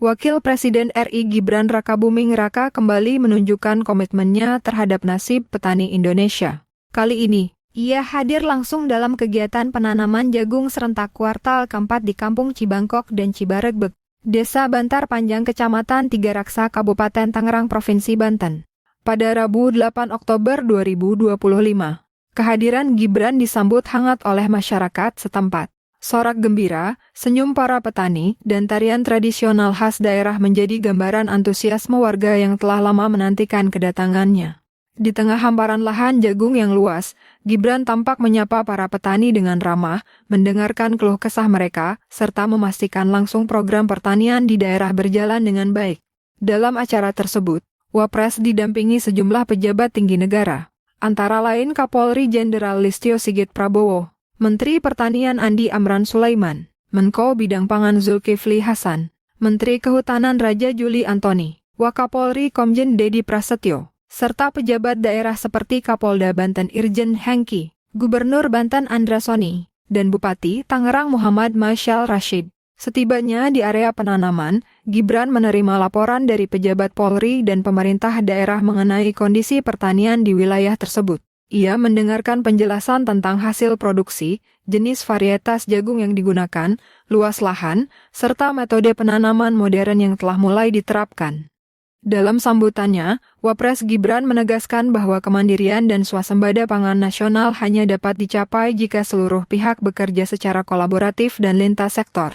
Wakil Presiden RI Gibran Rakabuming Raka kembali menunjukkan komitmennya terhadap nasib petani Indonesia. Kali ini, ia hadir langsung dalam kegiatan penanaman jagung serentak kuartal keempat di Kampung Cibangkok dan Cibaregbek, Desa Bantar Panjang, Kecamatan Tiga Raksa, Kabupaten Tangerang, Provinsi Banten. Pada Rabu 8 Oktober 2025, kehadiran Gibran disambut hangat oleh masyarakat setempat. Sorak gembira, senyum para petani, dan tarian tradisional khas daerah menjadi gambaran antusiasme warga yang telah lama menantikan kedatangannya. Di tengah hamparan lahan jagung yang luas, Gibran tampak menyapa para petani dengan ramah, mendengarkan keluh kesah mereka, serta memastikan langsung program pertanian di daerah berjalan dengan baik. Dalam acara tersebut, Wapres didampingi sejumlah pejabat tinggi negara, antara lain Kapolri Jenderal Listio Sigit Prabowo, Menteri Pertanian Andi Amran Sulaiman, Menko Bidang Pangan Zulkifli Hasan, Menteri Kehutanan Raja Juli Antoni, Wakapolri Komjen Dedi Prasetyo, serta pejabat daerah seperti Kapolda Banten Irjen Hengki, Gubernur Banten Andra Soni, dan Bupati Tangerang Muhammad Masyal Rashid. Setibanya di area penanaman, Gibran menerima laporan dari pejabat Polri dan pemerintah daerah mengenai kondisi pertanian di wilayah tersebut. Ia mendengarkan penjelasan tentang hasil produksi, jenis varietas jagung yang digunakan, luas lahan, serta metode penanaman modern yang telah mulai diterapkan. Dalam sambutannya, Wapres Gibran menegaskan bahwa kemandirian dan swasembada pangan nasional hanya dapat dicapai jika seluruh pihak bekerja secara kolaboratif dan lintas sektor.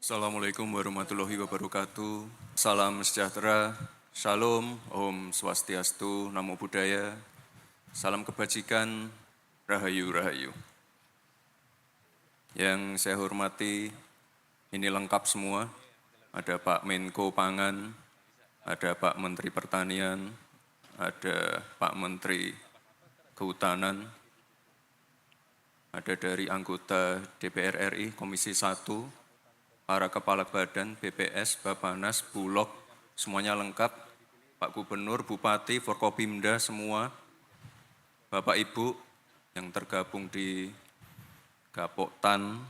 Assalamualaikum warahmatullahi wabarakatuh. Salam sejahtera, Shalom, Om Swastiastu, Namo Buddhaya. Salam kebajikan, Rahayu Rahayu. Yang saya hormati, ini lengkap semua. Ada Pak Menko Pangan, ada Pak Menteri Pertanian, ada Pak Menteri Kehutanan, ada dari anggota DPR RI, Komisi 1, para Kepala Badan, BPS, Bappenas, Bulog, semuanya lengkap. Pak Gubernur, Bupati, Forkopimda, semua. Bapak Ibu yang tergabung di Gapoktan,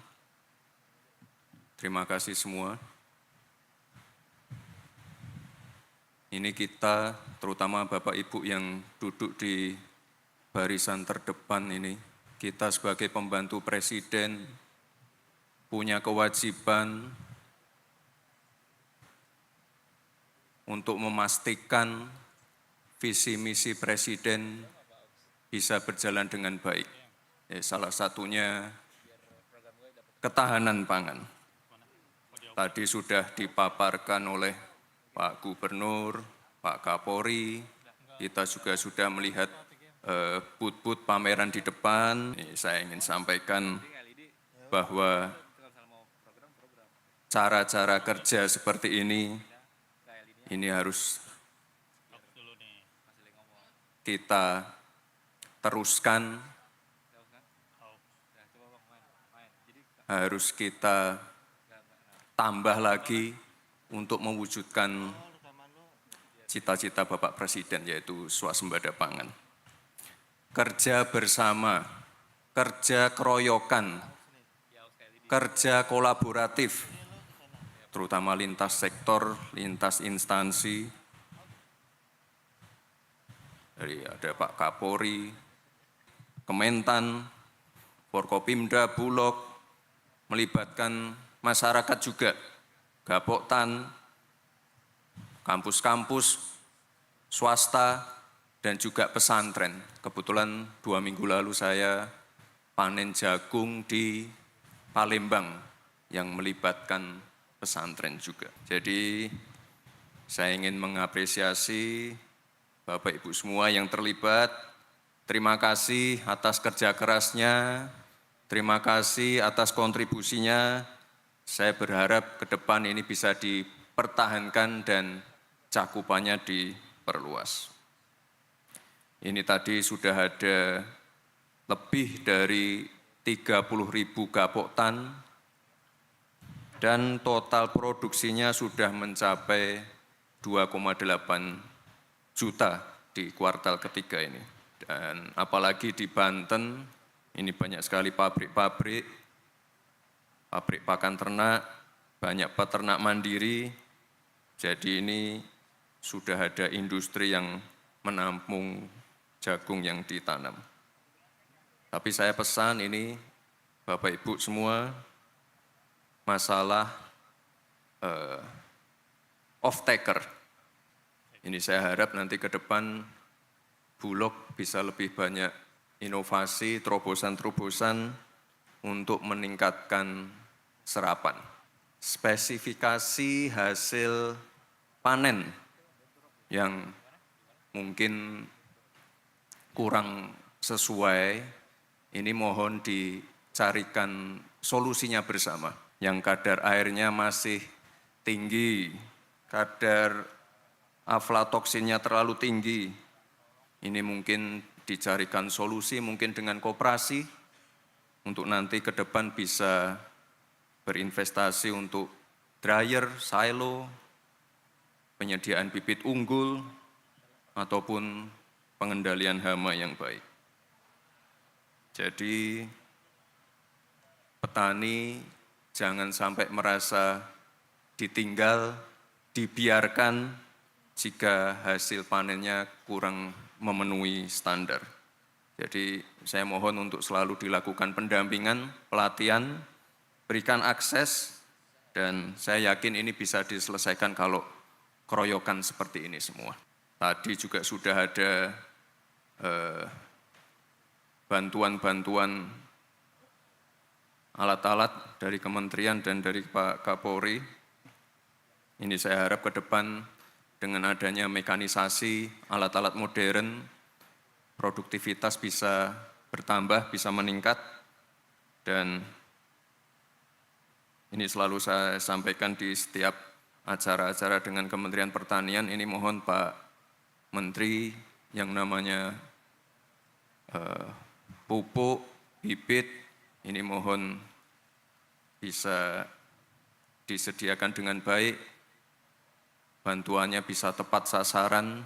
terima kasih semua. Ini kita, terutama Bapak Ibu yang duduk di barisan terdepan ini, kita sebagai pembantu Presiden punya kewajiban untuk memastikan visi misi Presiden bisa berjalan dengan baik. Salah satunya ketahanan pangan. Tadi sudah dipaparkan oleh Pak Gubernur, Pak Kapolri, kita juga sudah melihat booth-booth pameran di depan. Saya ingin sampaikan bahwa cara-cara kerja seperti ini harus kita teruskan, harus kita tambah lagi untuk mewujudkan cita-cita Bapak Presiden, yaitu swasembada pangan. Kerja bersama, kerja keroyokan, kerja kolaboratif, terutama lintas sektor, lintas instansi. Dari ada Pak Kapolri, Kementan, Forkopimda, Bulog, melibatkan masyarakat juga, Gapoktan, kampus-kampus, swasta, dan juga pesantren. Kebetulan 2 minggu lalu saya panen jagung di Palembang yang melibatkan pesantren juga. Jadi saya ingin mengapresiasi Bapak Ibu semua yang terlibat. Terima kasih atas kerja kerasnya, terima kasih atas kontribusinya. Saya berharap ke depan ini bisa dipertahankan dan cakupannya diperluas. Ini tadi sudah ada lebih dari 30.000 gapoktan dan total produksinya sudah mencapai 2,8 juta di kuartal ketiga ini. Dan apalagi di Banten, ini banyak sekali pabrik-pabrik, pabrik pakan ternak, banyak peternak mandiri, Jadi ini sudah ada industri yang menampung jagung yang ditanam. Tapi saya pesan ini Bapak Ibu semua, masalah off-taker. Ini saya harap nanti ke depan Bulog bisa lebih banyak inovasi, terobosan-terobosan untuk meningkatkan serapan. Spesifikasi hasil panen yang mungkin kurang sesuai, ini mohon dicarikan solusinya bersama. Yang kadar airnya masih tinggi, kadar aflatoksinnya terlalu tinggi, ini mungkin dicarikan solusi mungkin dengan koperasi untuk nanti ke depan bisa berinvestasi untuk dryer, silo, penyediaan bibit unggul, ataupun pengendalian hama yang baik. Jadi petani jangan sampai merasa ditinggal, dibiarkan jika hasil panennya kurang memenuhi standar. Jadi saya mohon untuk selalu dilakukan pendampingan, pelatihan, berikan akses, dan saya yakin ini bisa diselesaikan kalau keroyokan seperti ini semua. Tadi juga sudah ada bantuan-bantuan alat-alat dari kementerian dan dari Pak Kapolri. Ini saya harap ke depan dengan adanya mekanisasi, alat-alat modern, produktivitas bisa bertambah, bisa meningkat, dan ini selalu saya sampaikan di setiap acara-acara dengan Kementerian Pertanian. Ini mohon Pak Menteri yang namanya pupuk, bibit, ini mohon bisa disediakan dengan baik, bantuannya bisa tepat sasaran,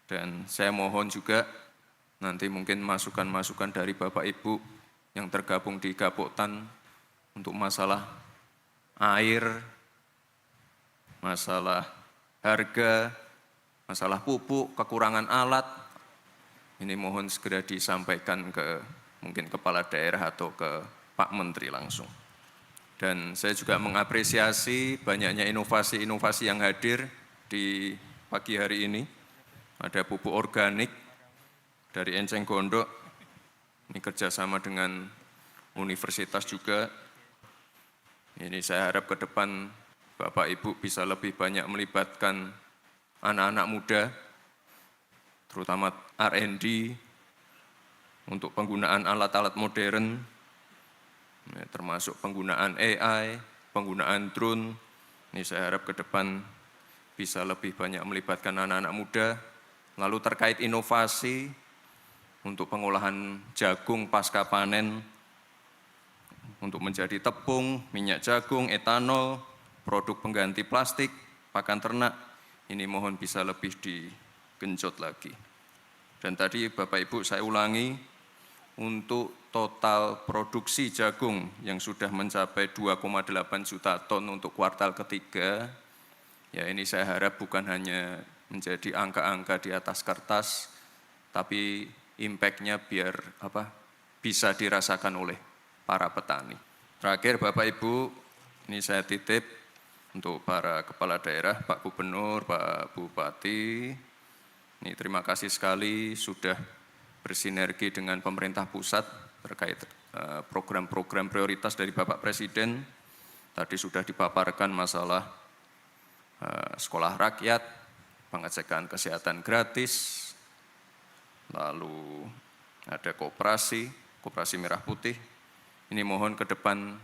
dan saya mohon juga nanti mungkin masukan-masukan dari Bapak Ibu yang tergabung di Gapoktan untuk masalah air, masalah harga, masalah pupuk, kekurangan alat, ini mohon segera disampaikan ke mungkin kepala daerah atau ke Pak Menteri langsung. Dan saya juga mengapresiasi banyaknya inovasi-inovasi yang hadir di pagi hari ini. Ada pupuk organik dari Enceng Gondok, ini kerjasama dengan universitas juga. Ini saya harap ke depan Bapak Ibu bisa lebih banyak melibatkan anak-anak muda, terutama R&D, untuk penggunaan alat-alat modern, termasuk penggunaan AI, penggunaan drone. Ini saya harap ke depan bisa lebih banyak melibatkan anak-anak muda. Lalu terkait inovasi untuk pengolahan jagung pasca panen, untuk menjadi tepung, minyak jagung, etanol, produk pengganti plastik, pakan ternak, ini mohon bisa lebih digenjot lagi. Dan tadi Bapak Ibu saya ulangi, untuk total produksi jagung yang sudah mencapai 2,8 juta ton untuk kuartal ketiga, ya ini saya harap bukan hanya menjadi angka-angka di atas kertas, tapi impact-nya biar bisa dirasakan oleh para petani. Terakhir Bapak Ibu, ini saya titip untuk para kepala daerah, Pak Gubernur, Pak Bupati, ini terima kasih sekali sudah bersinergi dengan pemerintah pusat terkait program-program prioritas dari Bapak Presiden. Tadi sudah dipaparkan masalah sekolah rakyat, pengecekan kesehatan gratis, lalu ada koperasi merah putih. Ini mohon ke depan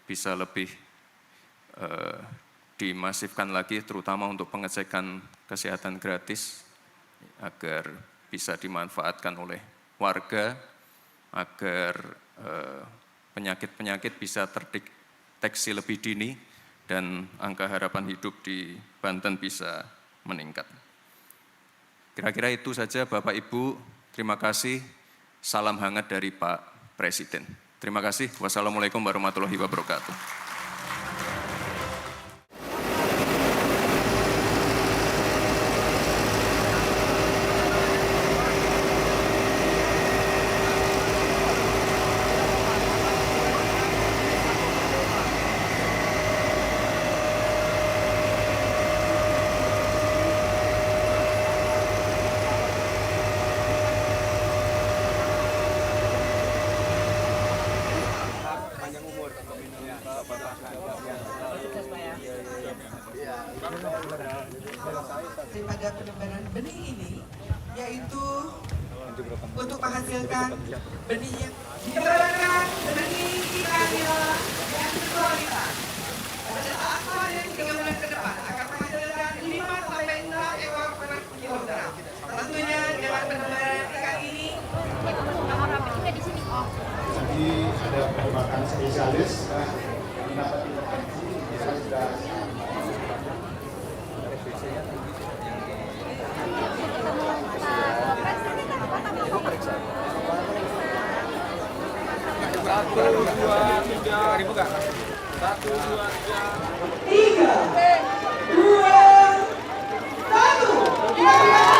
bisa lebih dimasifkan lagi, terutama untuk pengecekan kesehatan gratis, agar bisa dimanfaatkan oleh warga, agar penyakit-penyakit bisa terdeteksi lebih dini, dan angka harapan hidup di Banten bisa meningkat. Kira-kira itu saja Bapak Ibu, terima kasih, salam hangat dari Pak Presiden. Terima kasih, wassalamualaikum warahmatullahi wabarakatuh. daripada penebaran benih ini, yaitu untuk menghasilkan benih yang diperebutkan benih ikan yang berkualitas. Pada saat panen 3 bulan ke depan akan menghasilkan 5 sampai 6 ekor per kilogram. Tentunya dengan penebaran ikan ini. Jadi ada perubahan spesialis yang dapat intervensi kita sudah Satu, dua, tiga, ribu kak. 1, 2, 3. 3, 2, 1.